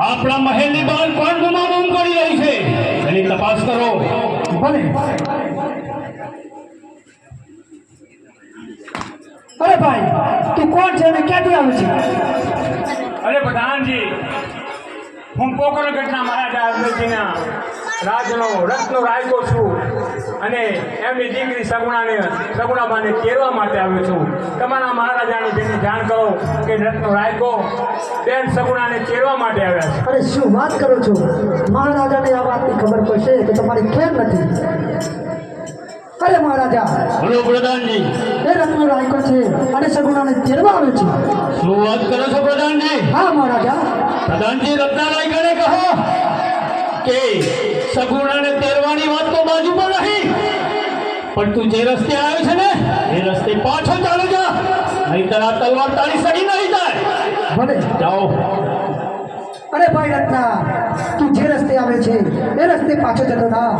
આપણા મહેલની બહાર કોણ બૂમાબૂમ કરી રહી છે એની તપાસ કરો. ભલે. અરે ભાઈ તું કોણ છે અને ક્યાંથી આવે છે? અરે પ્રધાનજી, હું પોકરગઢના મહારાજા અરવિંદજીના રાજનો રત્નો રાયકો છું અને એમની દીકરી સગુણાબાને કેળવા માટે આવ્યો છું. તમારા મહારાજાને જેની જાણ કરો કે રત્નો રાયકો બેન સગુણાને કેળવા માટે આવ્યા છે. અરે શું વાત કરો છો? મહારાજાને આ વાતની ખબર પડશે તો તમારી ખેર નથી. અરે મહારાજા, બોલો પ્રધાનજી. એ રત્નો રાયકો છે અને સગુણાને તેડવા આવે છે. શું વાત કરો છો પ્રધાનજી? હા મહારાજા. પ્રધાનજી, રત્ના રાયકાને કહો કે સગુણાને તેડવાની વાત તો બાજુમાં નહીં, પણ તું જે રસ્તે આવ્યો છે ને એ રસ્તે પાછો ચાલો જા, નહીંતર આ તલવાર તારી સહી નહીં થાય. ભલે જાઓ. અરે ભાઈ રત્ના, તું જે રસ્તે આવે છે એ રસ્તે પાછો જતો ના.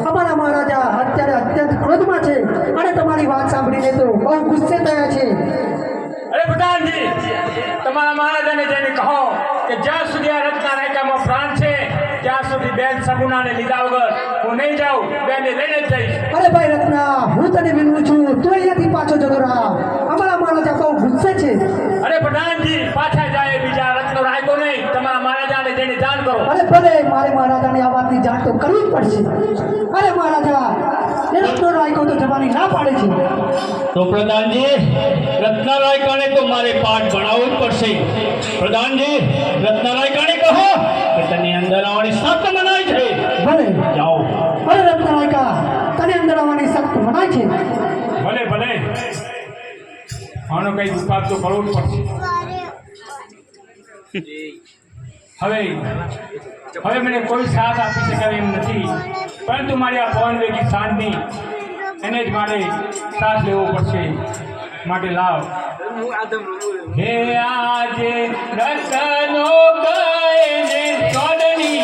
અમારા મહારાજા અત્યારે અત્યંત ક્રોધમાં છે અને તમારી વાત સાંભળીને તો બહુ ગુસ્સે થયા છે. અરે પ્રધાનજી, તમારા મહારાજાને જઈને કહો કે જ્યાં સુધી આ રત્ના રાયકામાં પ્રાણ છે ત્યાં સુધી બેન સગુણાને લીધા વગર હું નહીં જાઉં, બેનને લઈને જ જઈશ. અરે ભાઈ રત્ના, હું તને વિનવું છું, તું અહીંયાથી પાછો જતો રહા. અમારા મહારાજા બહુ ગુસ્સે છે. અરે પ્રધાનજી, પાછા જાય બીજા રત્નો રાયકો નહીં, તમારા મહારાજાને જઈને જાણ કરો. અરે ભલે, મારે મહારાજાને આ વાતની જાણ તો કરવી જ પડશે. અરે મહારાજા, એ રત્નો રાયકો તો જવાની ના પાડે છે. તો પ્રધાનજી, રત્ના રાયકાને તો મારે પાઠ ભણાવવો જ પડશે. પ્રધાનજી, રત્ના રાયકાને કહો કે તને અંદર આવવાની સખ્ત મનાય છે. ભલે જાઓ. અરે રત્ના રાયકા, તને અંદર આવવાની સખ્ત મનાય છે. ભલે ભલે, આનો કઈ ઉપાય તો કરવો જ પડશે. હવે મને કોઈ સાથ આપી શકાય એમ નથી, પરંતુ મારી આ પવન વેગી શાંતિ એને જ મારે સાથ લેવો પડશે. માટે લાવ. હે આજે રતનો કઈને ચોડની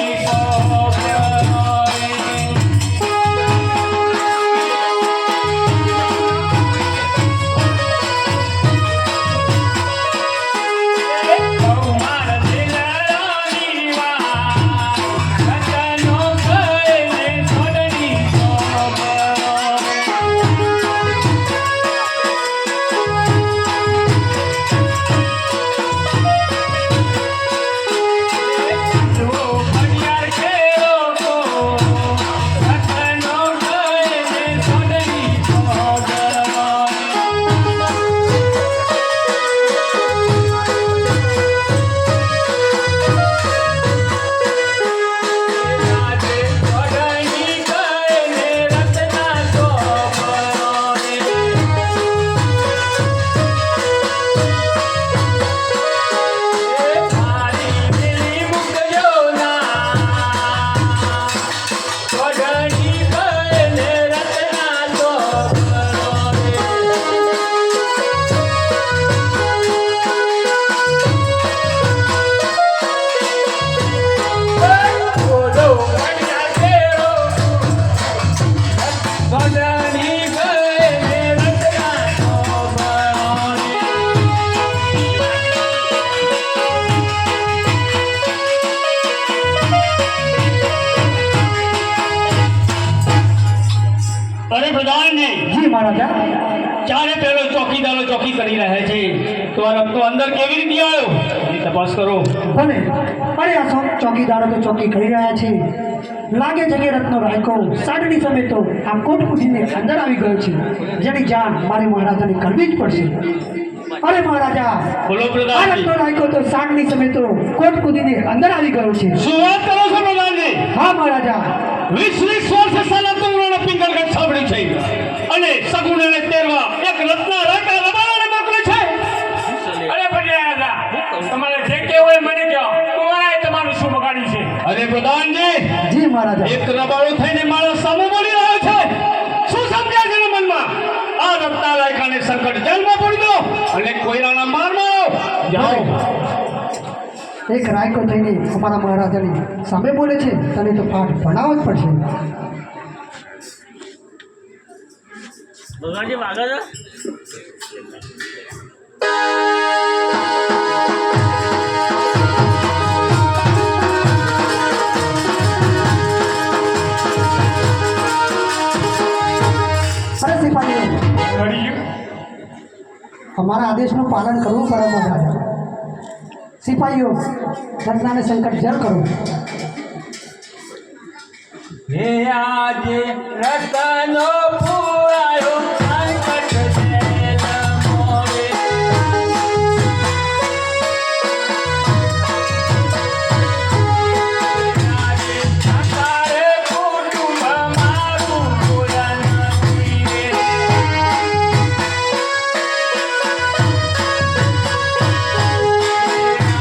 પ્રધાનજી જી મહારાજા. ચારે પેલો ચોકીદારો ચોકી કરી રહ્યા છે તો આ રત્નો અંદર કેવી રીતે આવ્યો એની તપાસ કરો. ભલે. અરે આ ચોકીદારો તો ચોકી કરી રહ્યા છે. લાગે છે કે રત્નો રાયકો સાડની સમય તો આ કોટ કૂટીને અંદર આવી ગયો છે, જેની જાણ મારે મહારાજાને કરવી જ પડશે. અરે મહારાજા, બોલો આ પ્રધાનજી. રત્નો રાયકો તો સાડની સમય તો કોટ કૂટીને અંદર આવી ગયો છે. શું વાત કરો છો પ્રધાનજી? હા મહારાજા. 20 વર્ષ સાલા તુંગરોનો પિંગલગઢ સાંભળ્યું છે અને સગુણાને તેરવા એક રત્ના રાયકા રબારાને મોકલે છે. અરે પટેલ રાજા, તમારે જે કહેવું હોય મને કહો. તમારે તમારું શું બગાડ્યું છે? અરે પ્રધાનજી, જી મહારાજા. એક રબારો થઈને મારા સામે બોલી રહ્યો છે. શું સમજ્યા છે એના મનમાં? આ રત્ના રાયકાને સંકટ જેલમાં પડી દો અને કોયરાના માર મારો. જાઓ. એક રાયકો થઈને અમારા મહારાજાની સામે બોલે છે, તને તો પાઠ ભણાવવો જ પડશે. ભગવાનજી વાગા છે. અરે સિપાહીઓ, લડી ગયું? અમારા આદેશનું પાલન કરવું પડે મહારાજા. સિપાહીઓ, રત્નાને સંકટ જળ કરો. હે આજે રતનો પુરાયો સંકટ જેલ મોરે. આજે સંસારે કુટુંબ મારું પુરાણ પીરે.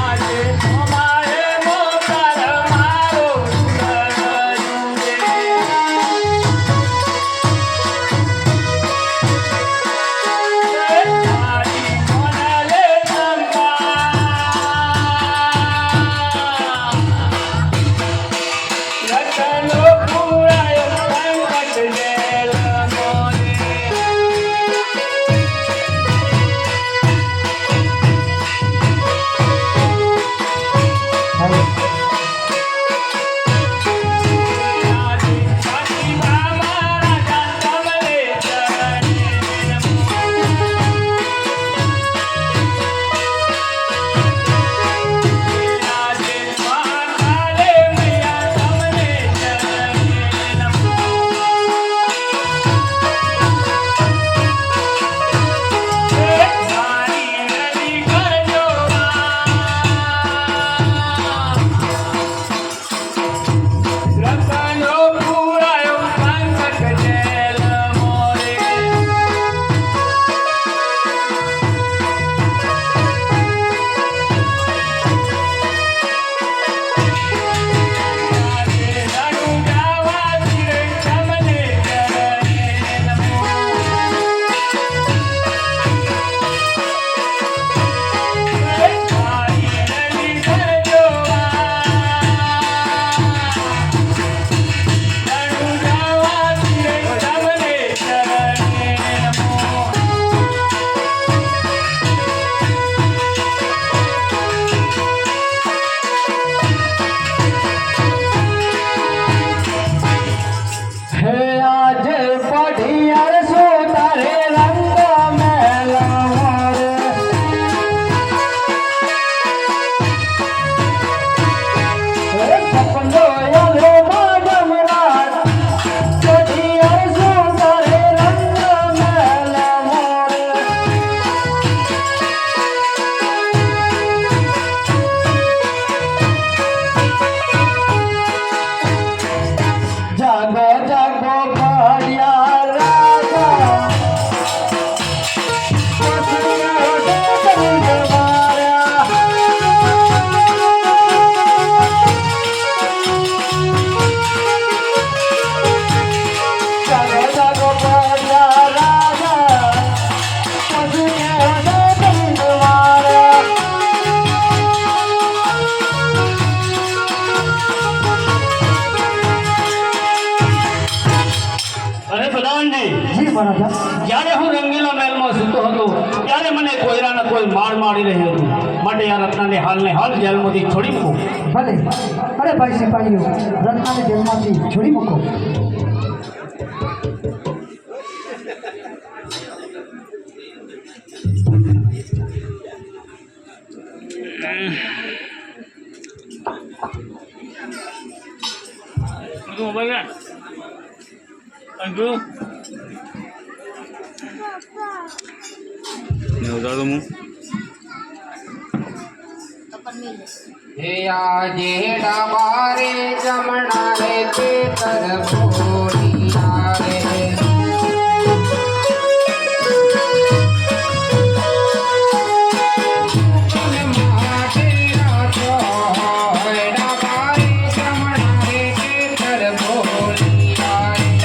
આજે તમારે મોકલ મારો પુરાણ જ્યારે હું રંગીલા મહેલમાં સૂતો હતો ત્યારે મને કોયરાના કોઈ માર મારી રહ્યું હતું. માટે આ રત્નાને હાલને હાલ જેલમાંથી છોડી મૂકો. ભલે. અરે ભાઈ સિપાહીઓ, રત્નાને જેલમાંથી છોડી મૂકો. બધું મોબાઈલ અંજુ ઉતાર દઉં હું હે આજે ડાબારે જમણા રે તે તર બોલિયા રે માટે રાતો હોય ડાબારે જમણા રે તે તર બોલિયા રે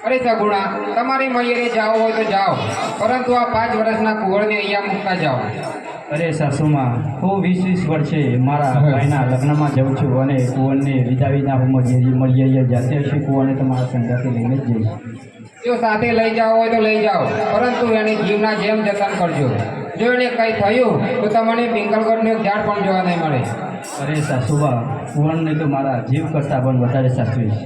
અરે સગુણા તમારી મૈયરે જાઓ હોય તો જાઓ પરંતુ આ 5 વર્ષના કુંવરને અહીંયા મૂકતા જાઓ અરે સાસુમાં હું 20 વર્ષે મારા ભાઈના લગ્નમાં જાઉં છું અને કુંવરને વિદાવીના હું મળીએ જાતે હશે કુંવરને તો મારા સંગાતે લઈને જ જઈશ જો સાથે લઈ જાઓ હોય તો લઈ જાઓ પરંતુ એને જીવના જેમ જતન કરજો જો એને કંઈ થયું તો તમને પિંગલગઢનું એક ઝાડ પણ જોવા નહીં મળે અરે સાસુબા કુંવરને તો મારા જીવ કરતાં પણ વધારે સાચવીશ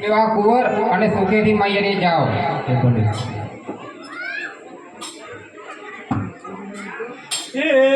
એવા કુંવર અને સુખેથી મૈયરે જાઓ એ ભલે એ